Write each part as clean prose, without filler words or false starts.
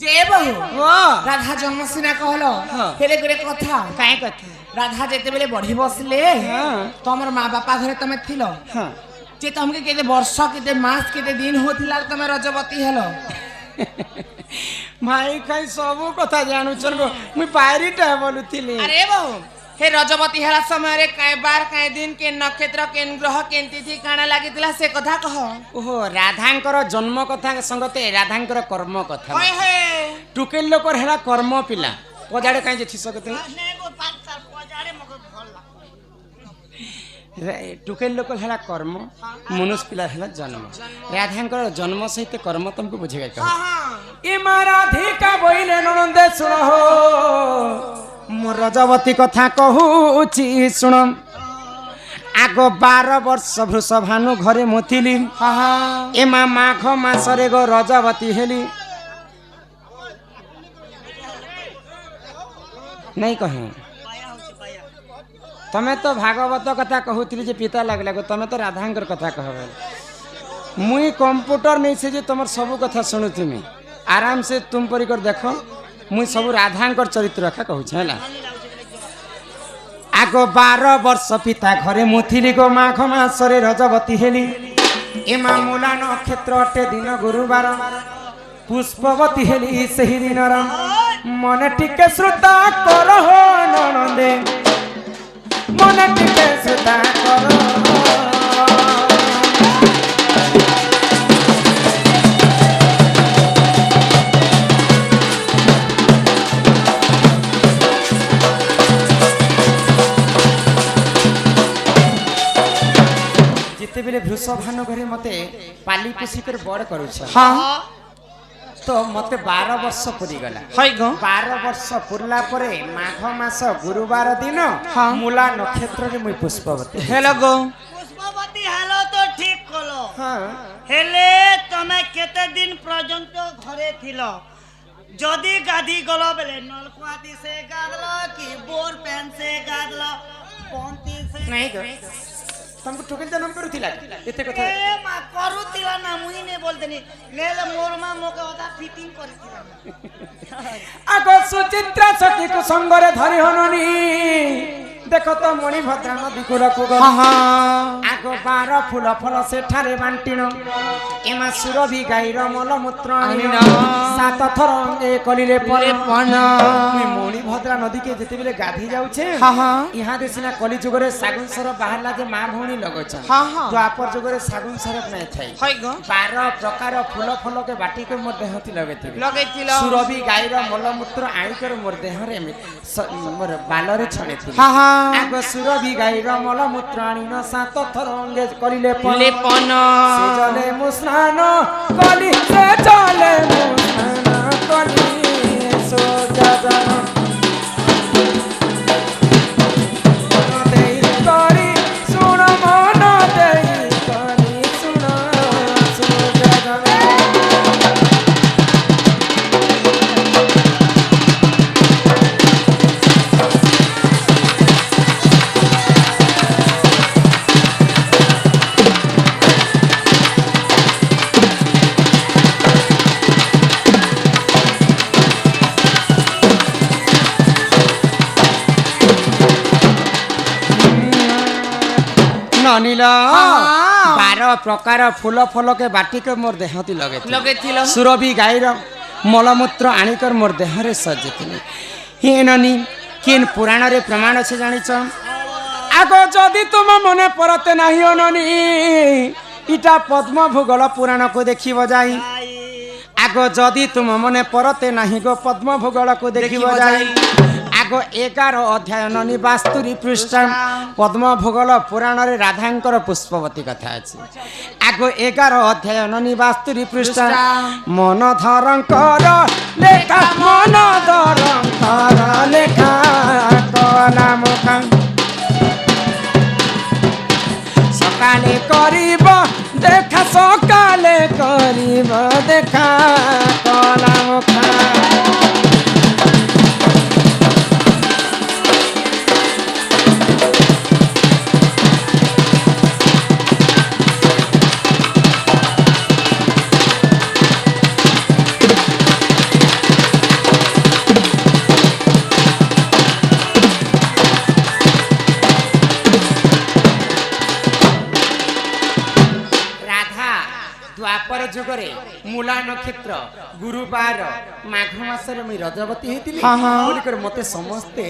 जे बहु राधा जन्म सिना कहल हेले गोटे कथा काहे कथा राधा जेते बेले बढ़ी बसले तमर माँ बापा घरे तमे थिलो जे तमके केते वर्ष केते मास केते दिन होथिला तमे रजवती हेलो भाई कई सब कथा जानू चल मुई पायरीटा बोलुथिली अरे बहु हे रजवती हेला समय रे काय बार काय दिन के नक्षत्र के ग्रह के तिथि काना लागितला से कथा कह ओहो राधांकर जन्म कथा संगते राधांकर कर्म कथा होय होय टुकेल लोकर हेला कर्म पिला पजाड़े काई जे थी सकते टुकेल लोकर हेला कर्म मनुष्य पिला हेला जन्म राधांकर जन्म सहित कर्म तुमको बुझेगा कह ए मा राधिका बोइले ननंदे सुनो मो रजवती कथा कहूची सुन आग 12 वर्ष वृषभानु घरे मुथिली एमा माघ मासरे गो रजवती हेली नहीं कहे तमे तो भागवत कथा कहूली जे पिता लगला गो तमे तो राधांकर कथा कहबे मुई कंप्यूटर नहीं से जे तुम सब कथा शुणु तुम आराम से तुम परिकर देखो मुई सब राधांकर चरित्र रखा कहूँ है आग 12 वर्ष पिता घरे मुथिली गो माघ मासरे रजवती हेली एमा मूला नक्षत्र अटे दिन गुरुवार पुष्पवती हेली सही दिन मन टिके श्रुता कर हो ननंदे मन टिके श्रुता कर जिते बेले वृषभानु घरे मते पाली पोषी कर बड़ करूछ हां तो मते 12 वर्ष पूरी गला हई गो 12 वर्ष पुरला परे माघ मास गुरुवार दिन मूला नक्षत्र रे मुई पुष्पवती हेलो गो पुष्पवती हेलो तो ठीक कलो हां हेले तमे केते दिन पर्यंत घरे थिलो जदी गाधी गलो बेले नलकुआती से गादलो कि बोर पेन से गादलो पंती से नहीं गो तुमको टोकेल जन्म करूथिला एते कथा ए मा करूथिला ना मुई ने बोलतनी लेले मोर मा मोके ओदा फिटिंग करथिला आगो सुचित्रा सखी को संगरे धरि हननी देखो तो मणिभद्रा नदी को रखो आगो 12 फूल फल से ठारे बांटिनो एमा सुरभि गाईर मल मूत्र आनिन 7 थर ए कलिले परे पन मणिभद्रा नदी के जेते बेले गाधी जाउछे इहा देसिना कलि जुगरे सागुन सर बाहरला जे मां भौणी लगछ द्वापर जुगरे सागुन सर नै थाई 12 प्रकार फूल फल के बाटी के मोर देह ति लगेतिल सुरभि गाईर मल मूत्र आइ कर मोर देह रे मोर बालरे छणे थी आगो सुरभि गाईर मल मूत्र आनिन 7 थर अंगे कलिले पन से जले मुस्नान कलि से जले मुस्नान कलि सो जजन अनिल 12 प्रकार फूल फल के बाटी के मोर देहती लगे सुरभि गाईर मलमूत्र आनिकर मोर देह रे सजेतिले हे ननी किन पुराण रे प्रमाण छे जानिछ आगो जदि तुम मने परते नाही अननी इटा पद्म भूगोल पुराण को देखिबो जाई आगो जदि तुम मने परते नाही गो पद्म भूगोल को देखिबो जाई आगो 11 अध्याय ननी 72 पृष्ठ पद्म भूगोल पुराण रे राधांकर पुष्पवती कथा अछि आगो 11 अध्याय ननी 72 पृष्ठ मन धरंकर लेखा मन धरंकर लेखा कला मुखा सकाले करीब देखा सकाले करीब देखा कला मुखा मूला नक्षत्र गुरुवार माघ मासरे मुई रजवती हेतिली हाँ, हाँ। बोलिकर मते समस्ते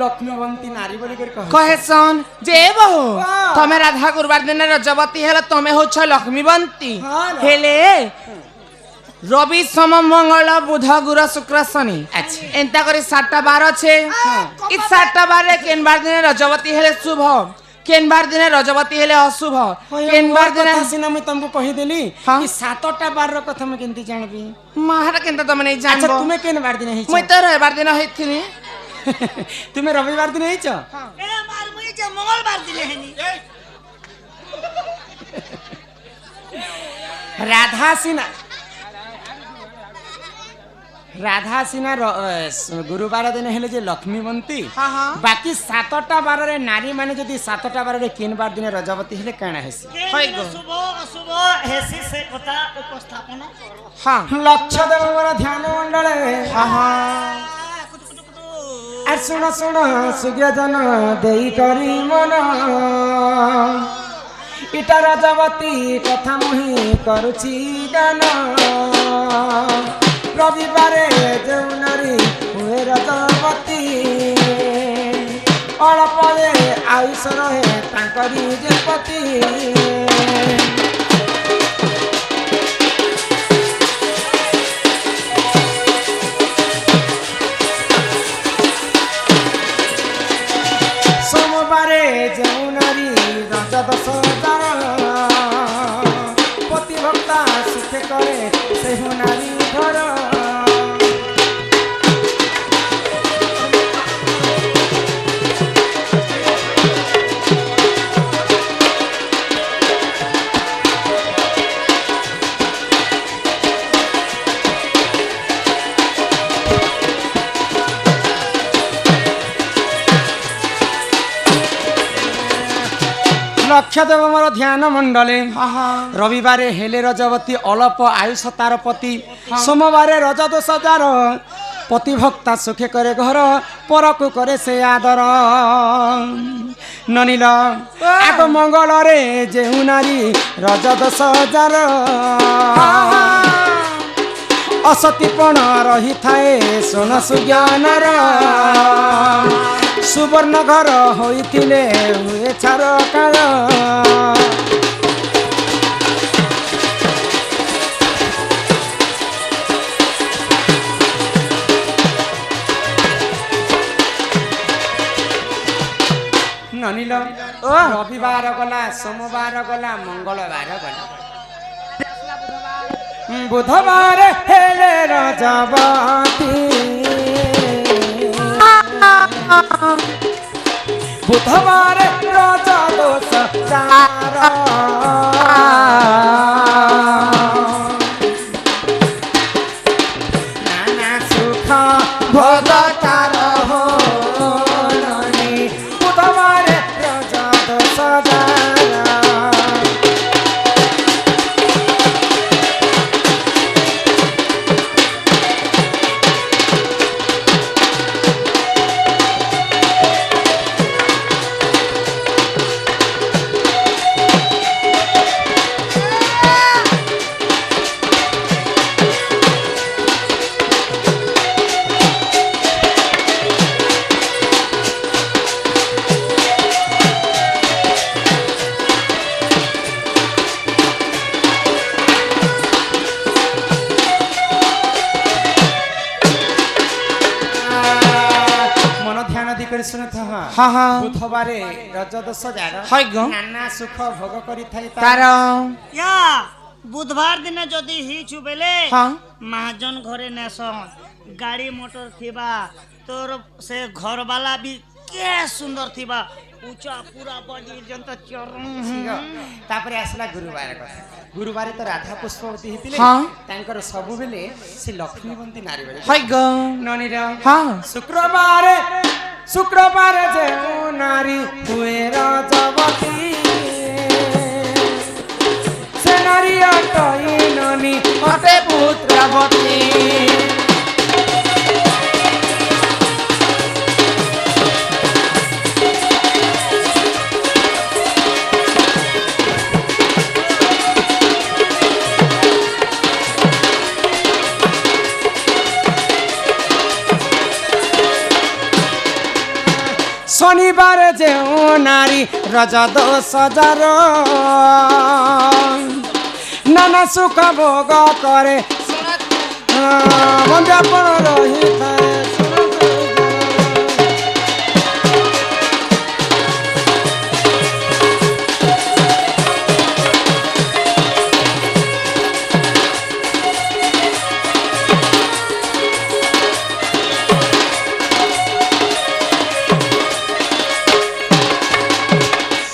लक्ष्मीवंती नारी बोलिकर कहे सन जे बहु हाँ। तमे राधा गुरुवार दिन रजवती हेले तमे होछ लक्ष्मीवंती हाँ ना। हेले रवि सोम मंगल बुध गुरु शुक्र शनि अच्छा। एंता करे 7टा बार छे इ 7टा बारे केन बार दिन रजवती हेले शुभ केन बार दिन रजवती हेले अशुभ केन बार दिन सिना मुई तुमको कहि देली हाँ। कि 7टा बार रो कथा मैं केंती जानबी माहरा केनता तमे नहीं अच्छा जानबो तुमे केन बार दिन हिच मुई तो रविवार दिन हेथिनी तुमे रविवार दिन हिच ए मार मुई जे मंगलबार दिने हेनी राधा सिना गुरुवार दिन हेले जे लक्ष्मीवंती हाँ, हाँ। बाकी 7टा बार रे नारी माने जदी 7टा बार रे केन बार दिन रजवती हेले काना हेसी हाय केन गो। दिन शुभ अशुभ हेसी से कथा उपस्थापन करो हां लक्ष्य देव मोर ध्यान मंडले हां कुटु कुटु कुटु आ सुन सुन सुग्य जन देई करी मन इटा रजवती कथा मुही करुची गान रविवारे जो नारी हुए रजवती अल्पे आयुष रहे तांकरी जे पति सोमवारे जो नारी रज 10,000 पतिभक्ता सुखे करे से नारी घर लक्ष्य देव मोर ध्यान मंडले रविवारे हेले रजवती अलप आयुष तार पति सोमवारे रज 10,000 पतिभक्ता सुखे करे घर परकु करे से आदर ननिल आग मंगल रे जेउ नारी रज 10,000 असतीपण रही थाए सोन सुज्ञानर सुवर्ण घर होइथिले हुए छार काल ननिल रविवार गला सोमवार गला मंगलवार गला बुधवार हेले रजवती बुधवार रज 10,000 नाना सुख भोग तार हो ननी बुधवार रज 10,000 हाँ हाँ बुधवारे रज 10,000 हाय गो। नाना सुख भोग करी थाई तार या बुधवार दिन जदि हिचु बेले हाँ महाजन घरे नेसन गाड़ी मोटर थिबा तोर से घर वाला भी के सुंदर थिबा ऊंचा पूरा बड़ी जंत चरण तापरे आसला गुरुवार कथा गुरुवार तो राधा पुष्पवती हेतिले हाँ। तांकर सबु बेले से लक्ष्मीवंती नारी बेले हाय गो। ननीर हाँ शुक्रवार जे नारी हुए रजवती से नारी अटई ननी अटे पुत्रवती শনিবার যে নারী রজ দোষ যার নানা সুখ ভোগ করে বন্ধাপন রহিଥାଏ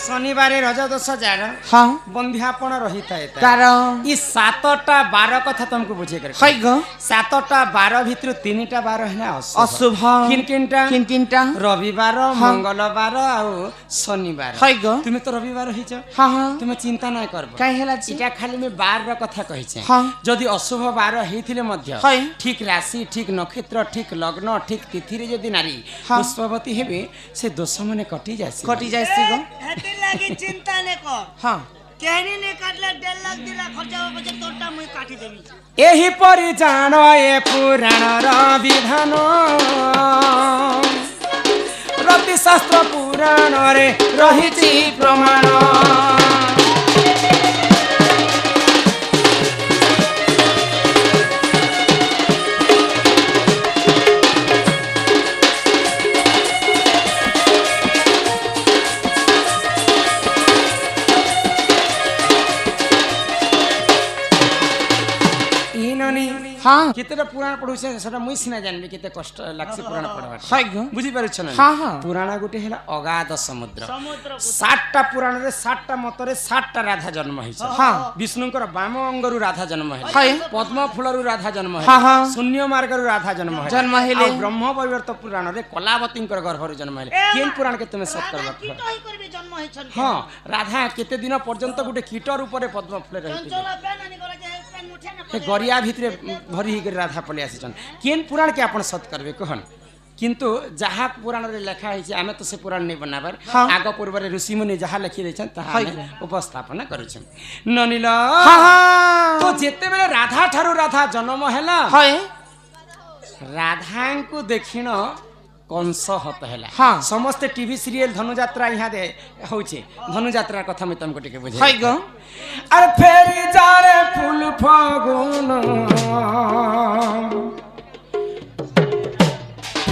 শনিবারে রজ দোষ যার হ্যাঁ বন্ধ্যাপন রহিଥାଏ কারণ ই 7টা 12 কথা তোমাকে বুঝে করে হয় গো 7টা 12 ভিতর 3টা 12 হেলা অশুভ কিনকিনটা কিনকিনটা রবিবার মঙ্গলবার আর শনিবার হয় গো তুমি তো রবিবার হইছ হ্যাঁ হ্যাঁ তুমি চিন্তা নাই করব কাই হেলা এটা খালি আমি 12 কথা কইছে হ্যাঁ যদি অশুভ 12 হইଥିଲେ ମଧ୍ୟ হয় ঠিক রাশি ঠিক নক্ষত্র ঠিক লগ্ন ঠিক তিথিরে যদি নারী হ্যাঁ। পুষ্পবতী হেবে সে দোষ মানে কটি যাইছে কটি যাইছি গো হেতি লাগি চিন্তা নে কর হ্যাঁ কেহনি নে কাটলে 1.5 লাখ 2 লাখ খরচা হবে যে তোরটা মুই কাটি দেবি एही परि जान ए पुराण र विधान रति शास्त्र पुराण रे रहिछि प्रमाण হ্যাঁ কেতেটা পুরাণ পড়ুছে সেটা মুই সিনা জানবি কেতে কষ্ট লাগছে পুরাণ পড়বার হয় গো বুঝি পারছ না হ্যাঁ হ্যাঁ পুরাণ গোটে হেলা অগাধ সমুদ্র সমুদ্র 60টা পুরাণরে 60টা মতরে 60টা রাধা জন্ম হইছে হ্যাঁ বিষ্ণুଙ୍କର ବାମ ଅଙ୍ଗରୁ ରାଧା ଜନ୍ମ ହେଲେ হয় ପଦ୍ମ ଫୁଲରୁ ରାଧା ଜନ୍ମ ହଁ, ହଁ। ହେଲେ ଶୂନ୍ୟ ମାର୍ଗରୁ ରାଧା ଜନ୍ମ ହେଲେ ଜନ୍ମ ହେଲେ। ଆଉ ବ୍ରହ୍ମ ବୈବର୍ତ ପୁରାଣରେ କଲାବତୀଙ୍କର ଗର୍ଭରୁ ଜନ୍ମ ହେଲେ କେନ୍ ପୁରାଣକେ ତୁମେ ସତ রাধা করবা কি তই করবি জন্ম হইছন ହଁ ରାଧା କେତେ ଦିନ ପର୍ଯ୍ୟନ୍ତ ଗୋଟେ କୀଟ ରୂପରେ ପଦ୍ମ ଫୁଲରେ ରହିଥିଲେ চঞ্চল বেনানি গলা যে পেন মুঠে না ସେ ଗରିଆ ଭିତରେ ଭରି ହେଇକରି ରାଧା ପଳେଇ ଆସିଛନ୍ କେନ୍ ପୁରାଣକେ ଆପଣ ସତ କରିବେ କହନ୍ କିନ୍ତୁ ଯାହା ପୁରାଣରେ ଲେଖା ହେଇଛି ଆମେ ତ ସେ ପୁରାଣ ନେଇ ବନାବାର ଆଗ ପୂର୍ବରେ ଋଷିମୁନି ଯାହା ଲେଖି ଦେଇଛନ୍ ତାହା ଆମେ ଉପସ୍ଥାପନ କରୁଛନ୍ ନନିଲ হ্যাঁ হ্যাঁ ତ ଯେତେବେଳେ ରାଧା ଠାରୁ ରାଧା ଜନ୍ମ ହେଲା হয় ରାଧାଙ୍କୁ ଦେଖିଣ କଂସ ହତ ହେଲା ହଁ। ସମସ୍ତେ ଟିଭି ସିରିଏଲ ଧନୁଯାତ୍ରା ଇହାଦେ ହଉଛି ଧନୁଯାତ୍ରା କଥା ମୁଁ ତମକୁ ଟିକେ ବୁଝେଇ হয় গো আরে ফেরি যারে ফুল ফাগুন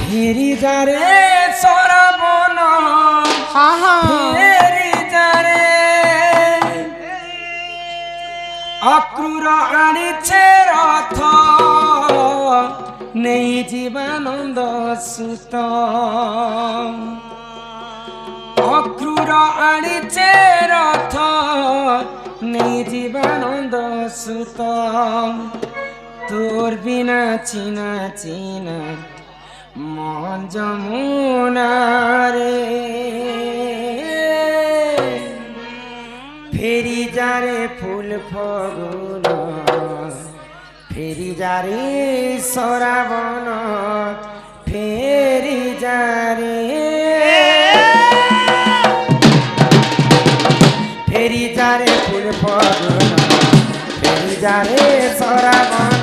ফেরি যারে সরাবন হ্যাঁ হ্যাঁ ফেরি যারে অক্রুর আনিছে রথ নেই জীবানন্দ সুত অক্রুর আনিছে রথ নেই জীবানন্দ সুত তোর বিনা চিনা চিনা মন যমুনা রে ফেরি যারে ফুল ফগুন ফেরি যারে সরাবন ফেরি যারে ফেরি যারে ফুল ফগুন ফেরি যারে সরাবন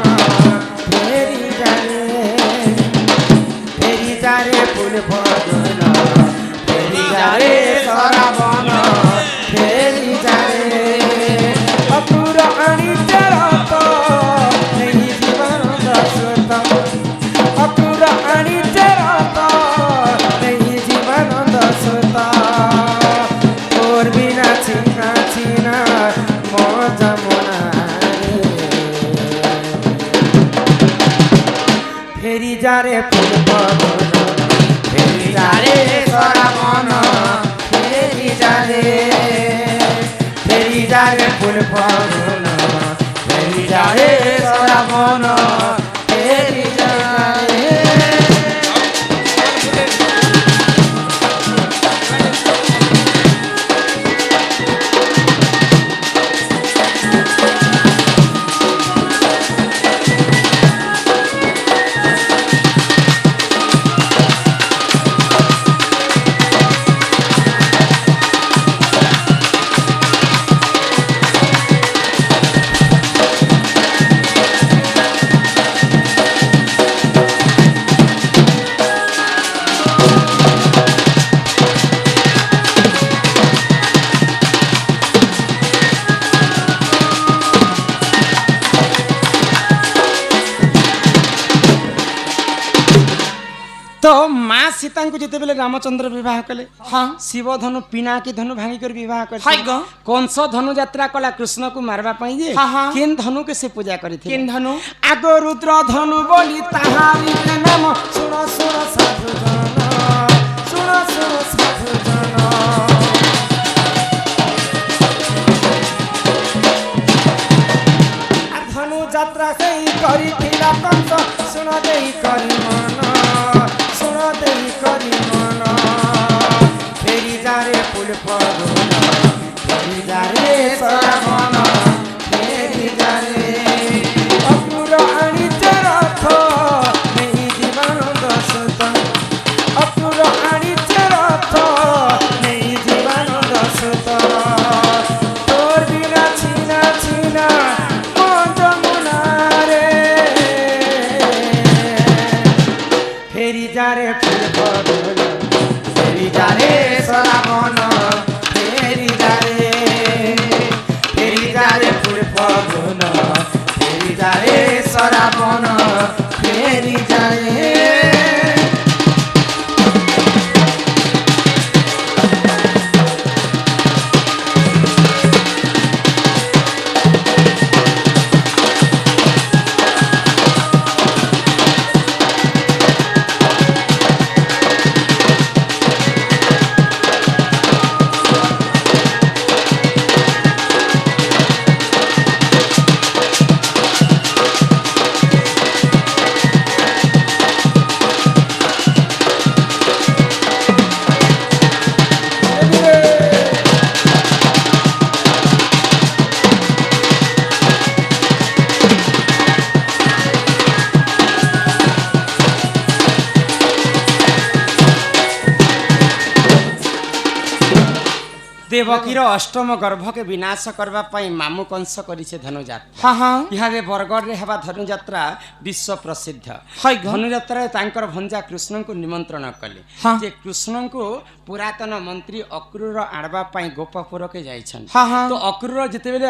ফেরি যারে ফেরি যারে ফুল ফগুন ফেরি যারে সরাবন ফেরি যারে অপুর আনিতে রত নেই জীবন সুত অপুর আনিতে রত নেই জীবন সুত তোর বিনা চিনা চিনা মজমনা ফেরি যারে ফুল ফগুন ফেরি যারে সরাবন ফেরি যারে ফেরি যারে ফুল ফগুন ফেরি যারে সরাবন ফেরি যারে तो माँ सीता को जिते बेले रामचंद्र विवाह कले हाँ शिव धनु पिना की धनु भांगी कर विवाह कर हाय गो कंस धनु यात्रा कला कृष्ण को मारवा पाई जे हाँ, हाँ। किन धनु के से पूजा करथिले किन धनु आगो रुद्र धनु बोली ताहारी के नाम सुनो सुनो साधु जन सुनो सुनो साधु जन आ धनु यात्रा से करिथिला कंस सुनो देई करि मन सुनो देई करि मन फेरी जारे पुल पगोन फेरी जारे सरमन फेरी जारे अपुर आनिते रथ नेई जीवानंद सुत अपुर आनिते रथ नेई जीवानंद सुत तोर बिना छिना छिना कोन जमुना रे फेरी जारे फूल पगोन फेरी जारे सराबन फेरी जारे फूल पगोन फेरी जारे सराबन फेरी जारे देवकीर अष्टम गर्भ के विनाश करबा पाई मामू कंस करिसे धनुଯାत्रा हाँ हाँ इहादे बरगढ़ रे हेबा धनुଯାत्रा विश्व प्रसिद्ध हाय गो धनुଯାत्रा तांकर भंजा कृष्ण को निमंत्रण कले हाँ। जे कृष्ण को पुरातन मंत्री अक्रूर आड़बा पाई गोपपुर के जाइछन हाँ, हाँ। तो अक्रूर जिते बेले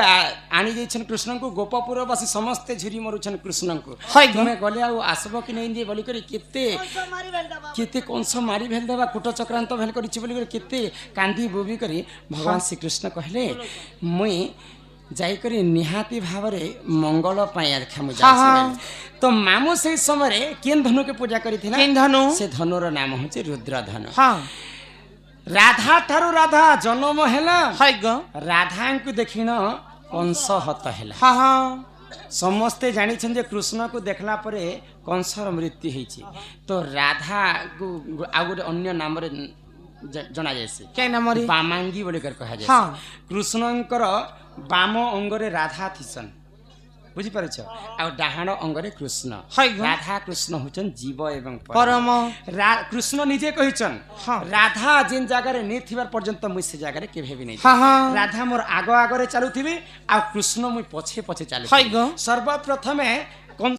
आनी जाइछन कृष्ण को गोपपुर बसी समस्त झुरी मरुछन कृष्ण को हाय गो तुमे गले आ आसबो कि नहीं जे बोली करी केते मारी बेलदा केते कंस मारी भेल देबा कुट चक्रांत भेल करिछि बोली करी केते कांदी बोबी करी भगवान श्री कृष्ण कहले मुई जाई करी निहाती भावरे मंगल पाया खामु हाँ, हाँ। तो मामू से समय रे केन धनु के पूजा करिथिला किन धनु से धनुर नाम होचे रुद्र धनु हाँ राधा ठारू राधा जन्म हेला हाय गो राधा को देखिन कंस हत हेला हाँ हाँ समस्ते जानी जे कृष्ण को देखला परे कंसर मृत्यु ହେଇଛି तो राधा को आ गोटे अन्य नाम रे जना जायसे क्या नाम रे बामांगी बोली कर कहा जाय हाँ। कृष्णंकर बाम अंगरे राधा थिसन बुझी पारछ आ डाहाण अंगरे कृष्ण हाय गो। राधा कृष्ण होचन जीव एवं परम कृष्ण निजे कहिचन हाँ। राधा जिन जगह रे नै थिबार पर्यंत मुई से जगह रे केभे भी नै हाँ हाँ राधा मोर आगो आगरे चालुथिबे आ कृष्ण मुई पछे पछे चालु हाय गो सर्वप्रथमे